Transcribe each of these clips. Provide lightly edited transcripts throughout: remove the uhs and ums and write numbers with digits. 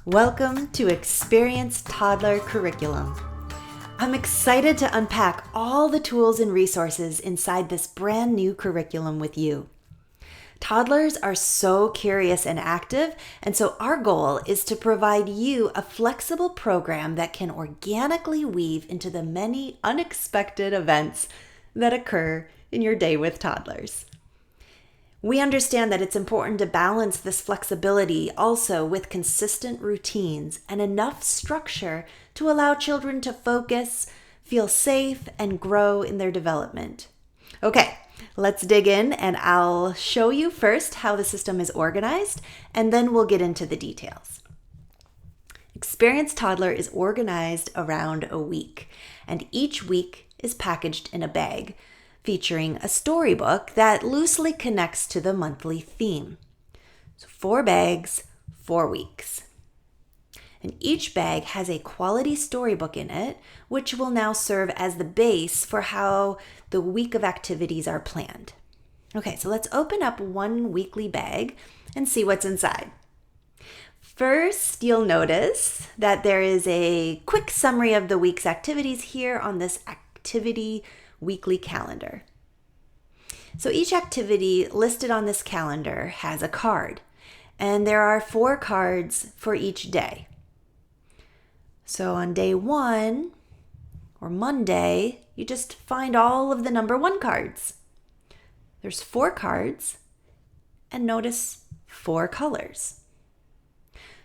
Welcome to Experience Toddler Curriculum. I'm excited to unpack all the tools and resources inside this brand new curriculum with you. Toddlers are so curious and active, and so our goal is to provide you a flexible program that can organically weave into the many unexpected events that occur in your day with toddlers. We understand that it's important to balance this flexibility also with consistent routines and enough structure to allow children to focus, feel safe, and grow in their development. Okay, let's dig in and I'll show you first how the system is organized and then we'll get into the details. Experience Toddler is organized around a week, and each week is packaged in a bag, featuring a storybook that loosely connects to the monthly theme. So 4 bags, 4 weeks. And each bag has a quality storybook in it, which will now serve as the base for how the week of activities are planned. Okay, so let's open up one weekly bag and see what's inside. First, you'll notice that there is a quick summary of the week's activities here on this activity weekly calendar. So each activity listed on this calendar has a card, and there are 4 cards for each day. So on day 1, or Monday, you just find all of the number 1 cards. There's 4 cards, and notice 4 colors.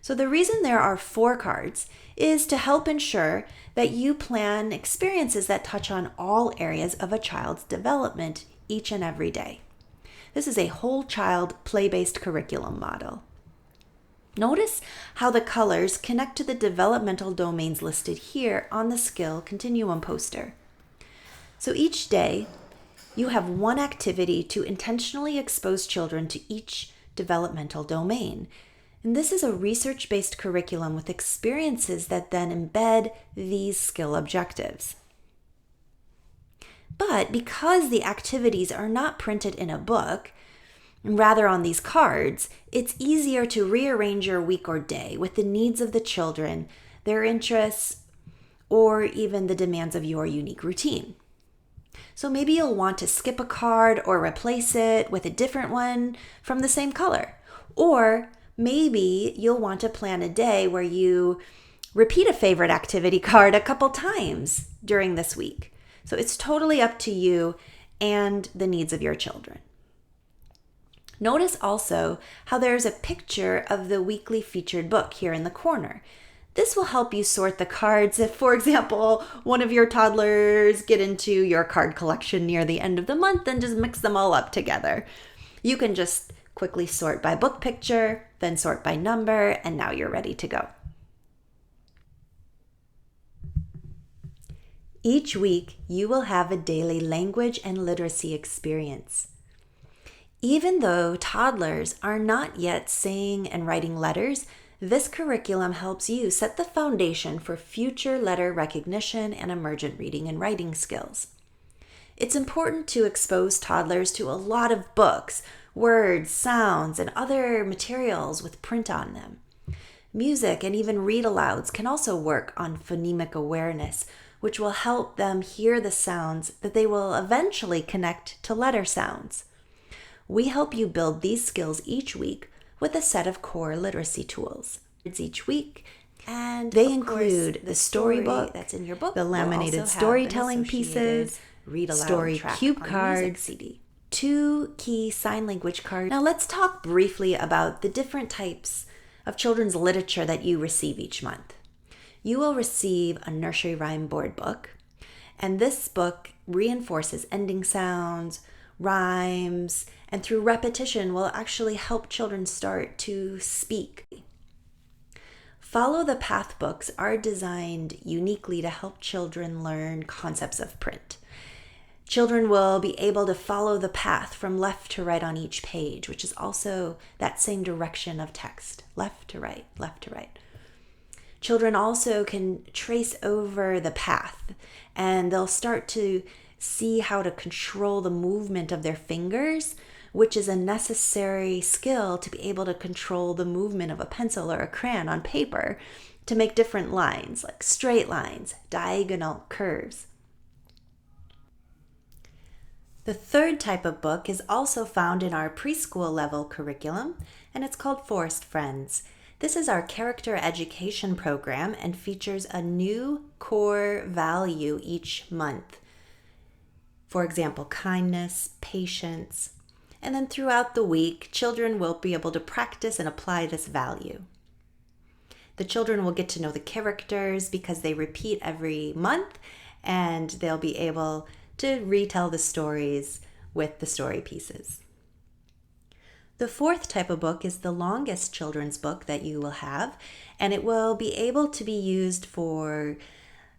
So the reason there are 4 cards is to help ensure that you plan experiences that touch on all areas of a child's development each and every day. This is a whole child play-based curriculum model. Notice how the colors connect to the developmental domains listed here on the skill continuum poster. So each day, you have one activity to intentionally expose children to each developmental domain. And this is a research-based curriculum with experiences that then embed these skill objectives. But because the activities are not printed in a book, rather on these cards, it's easier to rearrange your week or day with the needs of the children, their interests, or even the demands of your unique routine. So maybe you'll want to skip a card or replace it with a different one from the same color. Or maybe you'll want to plan a day where you repeat a favorite activity card a couple times during this week. So it's totally up to you and the needs of your children. Notice also how there's a picture of the weekly featured book here in the corner. This will help you sort the cards if, for example, one of your toddlers get into your card collection near the end of the month and just mix them all up together. You can just quickly sort by book picture, then sort by number, and now you're ready to go. Each week, you will have a daily language and literacy experience. Even though toddlers are not yet saying and writing letters, this curriculum helps you set the foundation for future letter recognition and emergent reading and writing skills. It's important to expose toddlers to a lot of books, words, sounds, and other materials with print on them. Music and even read-alouds can also work on phonemic awareness, which will help them hear the sounds that they will eventually connect to letter sounds. We help you build these skills each week with a set of core literacy tools. It's each week, and they include the storybook that's in your book, the laminated storytelling pieces, story cube cards, 2 key sign language cards. Now let's talk briefly about the different types of children's literature that you receive each month. You will receive a nursery rhyme board book, and this book reinforces ending sounds, rhymes, and through repetition will actually help children start to speak. Follow the Path books are designed uniquely to help children learn concepts of print. Children will be able to follow the path from left to right on each page, which is also that same direction of text, left to right, left to right. Children also can trace over the path, and they'll start to see how to control the movement of their fingers which is a necessary skill to be able to control the movement of a pencil or a crayon on paper to make different lines, like straight lines, diagonal curves. The third type of book is also found in our preschool level curriculum, and it's called Forest Friends. This is our character education program and features a new core value each month. For example, kindness, patience, and then throughout the week, children will be able to practice and apply this value. The children will get to know the characters because they repeat every month, and they'll be able to retell the stories with the story pieces. The fourth type of book is the longest children's book that you will have, and it will be able to be used for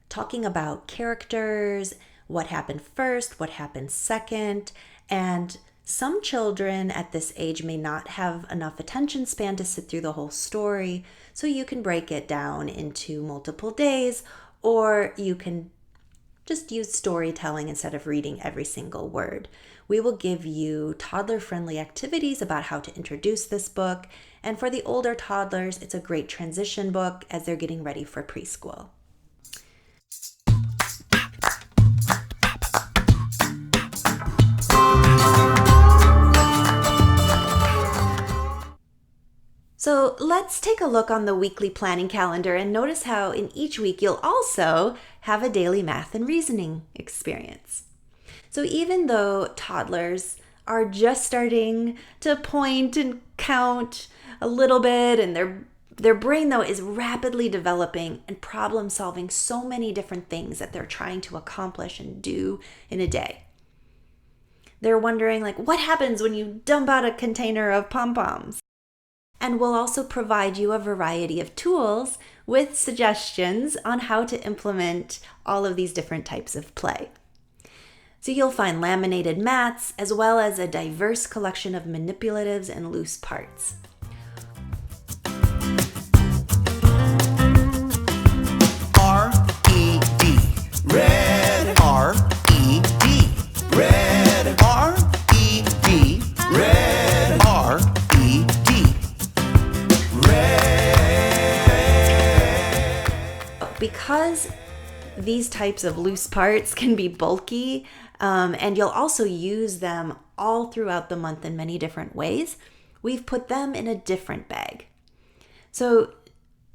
talking about characters, what happened first, what happened second, and some children at this age may not have enough attention span to sit through the whole story, so you can break it down into multiple days, or you can just use storytelling instead of reading every single word. We will give you toddler-friendly activities about how to introduce this book, and for the older toddlers, it's a great transition book as they're getting ready for preschool. So let's take a look on the weekly planning calendar and notice how in each week you'll also have a daily math and reasoning experience. So even though toddlers are just starting to point and count a little bit, and their brain though is rapidly developing and problem solving so many different things that they're trying to accomplish and do in a day. They're wondering what happens when you dump out a container of pom-poms? And we'll also provide you a variety of tools with suggestions on how to implement all of these different types of play. So you'll find laminated mats as well as a diverse collection of manipulatives and loose parts. R-E-D, red. R-E-D, red. R-E-D, red. R-E-D, red. Because these types of loose parts can be bulky, and you'll also use them all throughout the month in many different ways, we've put them in a different bag. So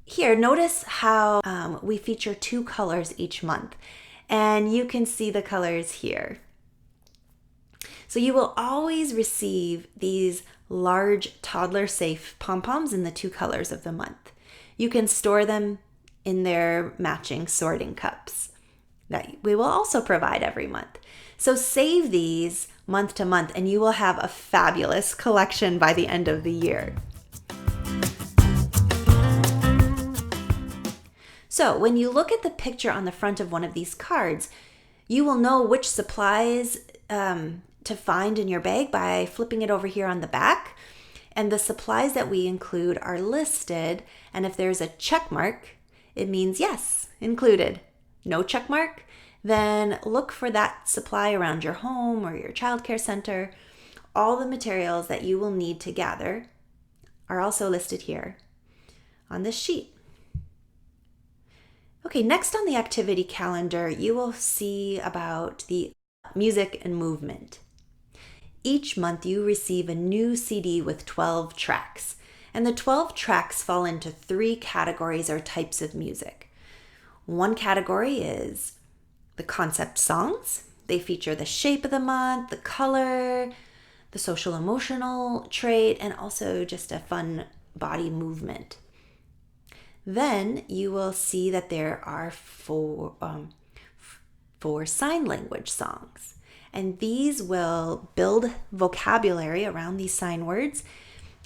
here, notice how we feature 2 colors each month, and you can see the colors here. So you will always receive these large toddler-safe pom-poms in the 2 colors of the month. You can store them in their matching sorting cups that we will also provide every month. So save these month to month and you will have a fabulous collection by the end of the year. So when you look at the picture on the front of one of these cards, you will know which supplies to find in your bag by flipping it over here on the back. And the supplies that we include are listed, and if there's a check mark, it means yes, included. No check mark, then look for that supply around your home or your childcare center. All the materials that you will need to gather are also listed here on this sheet. Okay, next on the activity calendar, you will see about the music and movement. Each month you receive a new CD with 12 tracks, and the 12 tracks fall into 3 categories or types of music. One category is the concept songs. They feature the shape of the month, the color, the social emotional trait, and also just a fun body movement. Then you will see that there are 4 sign language songs. And these will build vocabulary around these sign words.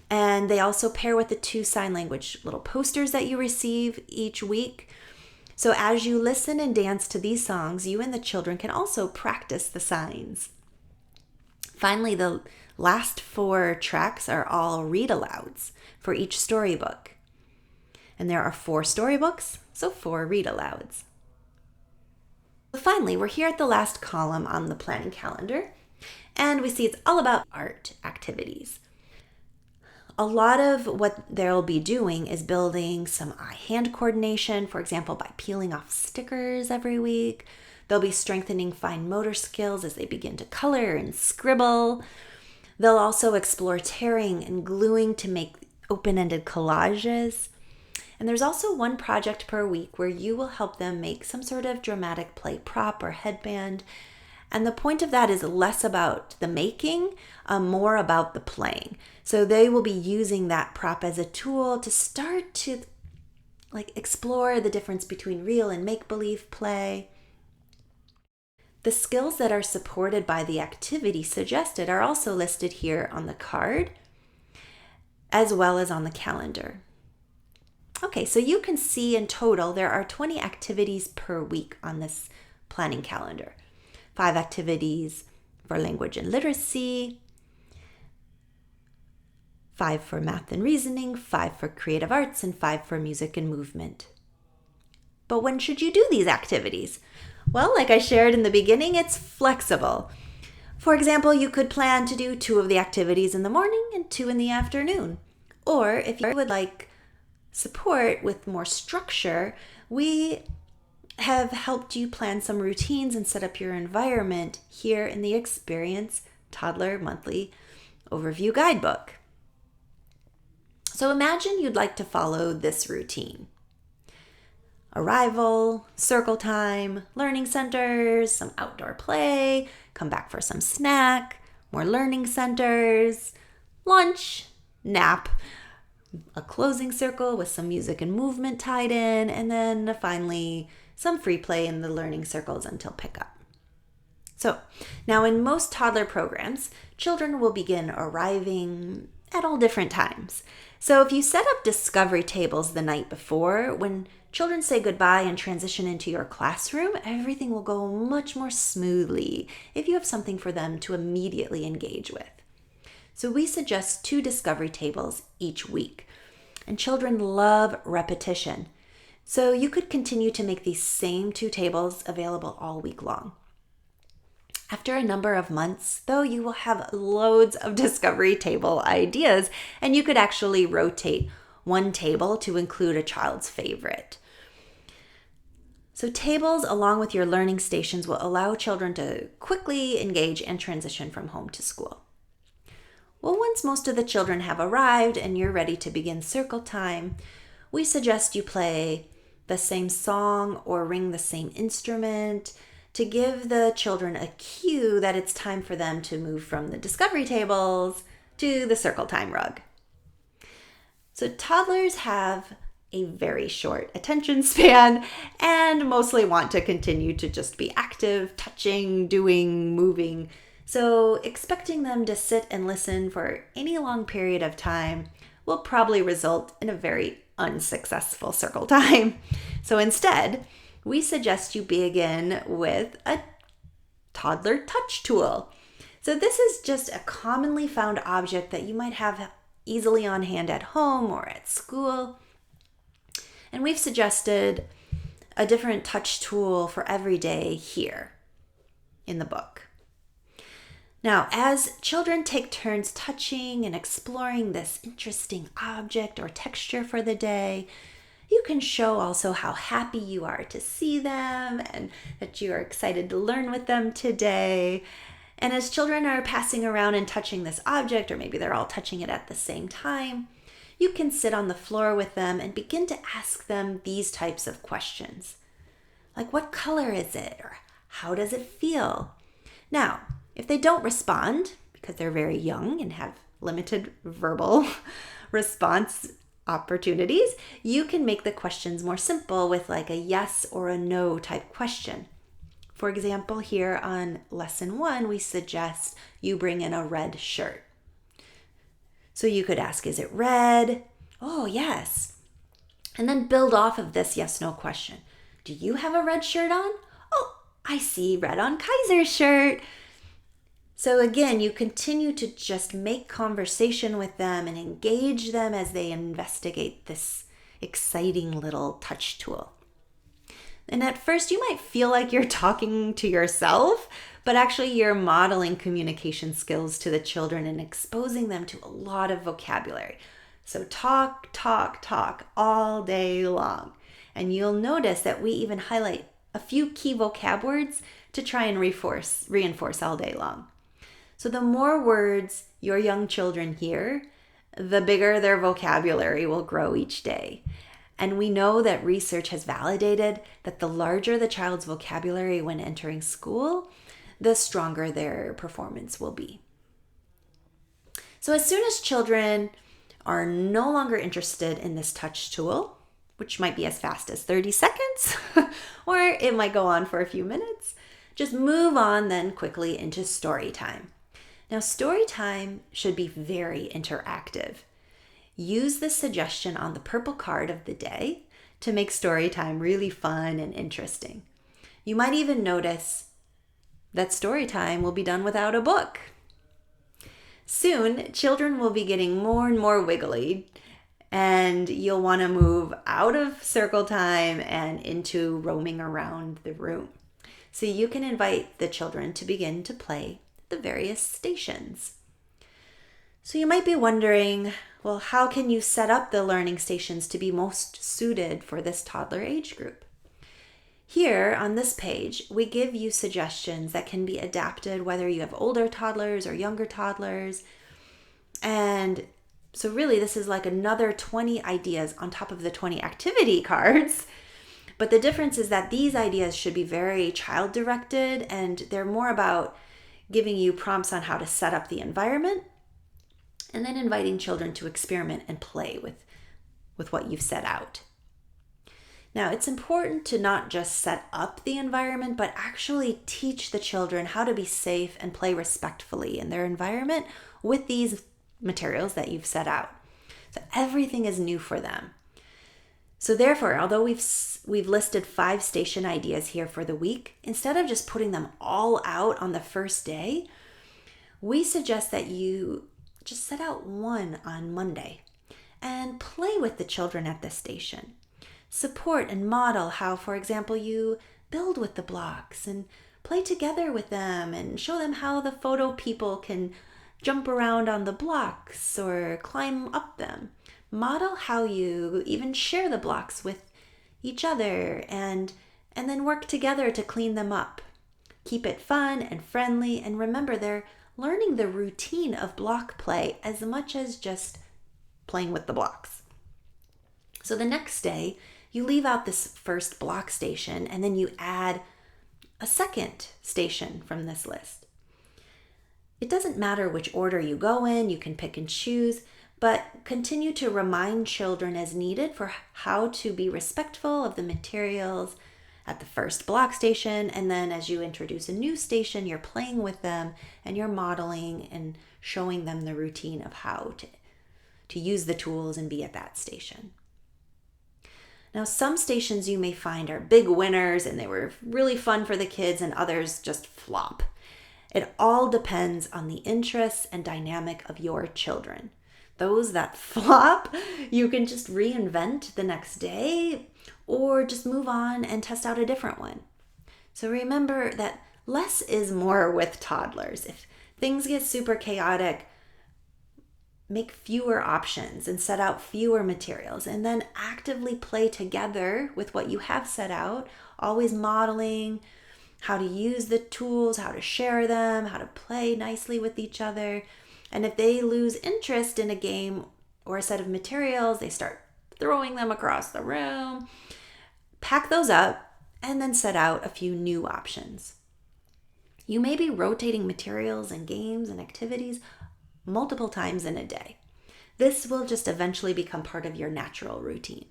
And they also pair with the 2 sign language little posters that you receive each week. So as you listen and dance to these songs, you and the children can also practice the signs. Finally, the last 4 tracks are all read-alouds for each storybook. And there are 4 storybooks, so 4 read-alouds. Finally, we're here at the last column on the planning calendar, And we see it's all about art activities. A lot of what they'll be doing is building some eye-hand coordination, for example, by peeling off stickers every week. They'll be strengthening fine motor skills as they begin to color and scribble. They'll also explore tearing and gluing to make open-ended collages. And there's also one project per week where you will help them make some sort of dramatic play prop or headband. And the point of that is less about the making, more about the playing. So they will be using that prop as a tool to start to explore the difference between real and make-believe play. The skills that are supported by the activity suggested are also listed here on the card, as well as on the calendar. Okay, so you can see in total there are 20 activities per week on this planning calendar. 5 activities for language and literacy, 5 for math and reasoning, 5 for creative arts, and 5 for music and movement. But when should you do these activities? Well, like I shared in the beginning, it's flexible. For example, you could plan to do 2 of the activities in the morning and 2 in the afternoon. Or if you would like support with more structure, we have helped you plan some routines and set up your environment here in the Experience Toddler Monthly Overview Guidebook. So imagine you'd like to follow this routine. Arrival, circle time, learning centers, some outdoor play, come back for some snack, more learning centers, lunch, nap, a closing circle with some music and movement tied in, and then finally some free play in the learning circles until pickup. So now in most toddler programs, children will begin arriving at all different times. So if you set up discovery tables the night before, when children say goodbye and transition into your classroom, everything will go much more smoothly if you have something for them to immediately engage with. So we suggest 2 discovery tables each week. And children love repetition. So you could continue to make these same 2 tables available all week long. After a number of months, though, you will have loads of discovery table ideas, and you could actually rotate one table to include a child's favorite. So tables along with your learning stations will allow children to quickly engage and transition from home to school. Well, once most of the children have arrived and you're ready to begin circle time, we suggest you play the same song or ring the same instrument to give the children a cue that it's time for them to move from the discovery tables to the circle time rug. So toddlers have a very short attention span and mostly want to continue to just be active, touching, doing, moving. So expecting them to sit and listen for any long period of time will probably result in a very unsuccessful circle time. So instead, we suggest you begin with a toddler touch tool. So this is just a commonly found object that you might have easily on hand at home or at school. And we've suggested a different touch tool for every day here in the book. Now, as children take turns touching and exploring this interesting object or texture for the day, you can show also how happy you are to see them and that you are excited to learn with them today. And as children are passing around and touching this object, or maybe they're all touching it at the same time, you can sit on the floor with them and begin to ask them these types of questions. Like, what color is it? Or how does it feel? Now, if they don't respond, because they're very young and have limited verbal response opportunities, you can make the questions more simple with like a yes or a no type question. For example, here on lesson 1, we suggest you bring in a red shirt. So you could ask, is it red? Oh, yes. And then build off of this yes-no question. Do you have a red shirt on? Oh, I see red on Kaiser's shirt. So again, you continue to just make conversation with them and engage them as they investigate this exciting little touch tool. And at first you might feel like you're talking to yourself, but actually you're modeling communication skills to the children and exposing them to a lot of vocabulary. So talk, talk, talk all day long. And you'll notice that we even highlight a few key vocab words to try and reinforce all day long. So the more words your young children hear, the bigger their vocabulary will grow each day. And we know that research has validated that the larger the child's vocabulary when entering school, the stronger their performance will be. So as soon as children are no longer interested in this touch tool, which might be as fast as 30 seconds, or it might go on for a few minutes, just move on then quickly into story time. Now, story time should be very interactive. Use the suggestion on the purple card of the day to make story time really fun and interesting. You might even notice that story time will be done without a book. Soon, children will be getting more and more wiggly, and you'll want to move out of circle time and into roaming around the room. So you can invite the children to begin to play the various stations. So you might be wondering, well, how can you set up the learning stations to be most suited for this toddler age group? Here on this page, we give you suggestions that can be adapted whether you have older toddlers or younger toddlers. And so really this is like another 20 ideas on top of the 20 activity cards. But the difference is that these ideas should be very child-directed, and they're more about giving you prompts on how to set up the environment and then inviting children to experiment and play with what you've set out. Now, it's important to not just set up the environment, but actually teach the children how to be safe and play respectfully in their environment with these materials that you've set out. So everything is new for them. So therefore, although we've listed 5 station ideas here for the week, instead of just putting them all out on the first day, we suggest that you just set out one on Monday and play with the children at the station. Support and model how, for example, you build with the blocks and play together with them and show them how the photo people can jump around on the blocks or climb up them. Model how you even share the blocks with each other and then work together to clean them up. Keep it fun and friendly, and remember they're learning the routine of block play as much as just playing with the blocks. So the next day, you leave out this first block station and then you add a second station from this list. It doesn't matter which order you go in, you can pick and choose, but continue to remind children as needed for how to be respectful of the materials at the first block station, and then as you introduce a new station, you're playing with them and you're modeling and showing them the routine of how to use the tools and be at that station. Now, some stations you may find are big winners and they were really fun for the kids, and others just flop. It all depends on the interests and dynamic of your children. Those that flop, you can just reinvent the next day or just move on and test out a different one. So remember that less is more with toddlers. If things get super chaotic, make fewer options and set out fewer materials, and then actively play together with what you have set out, always modeling how to use the tools, how to share them, how to play nicely with each other. And if they lose interest in a game or a set of materials, they start throwing them across the room, pack those up, and then set out a few new options. You may be rotating materials and games and activities multiple times in a day. This will just eventually become part of your natural routine.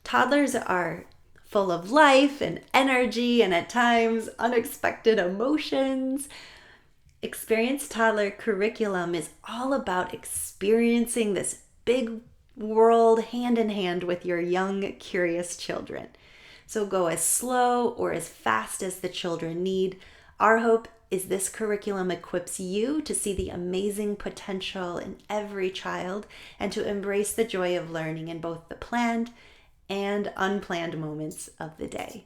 Toddlers are full of life and energy and at times unexpected emotions. Experienced Toddler Curriculum is all about experiencing this big world hand in hand with your young, curious children. So go as slow or as fast as the children need. Our hope is this curriculum equips you to see the amazing potential in every child and to embrace the joy of learning in both the planned and unplanned moments of the day.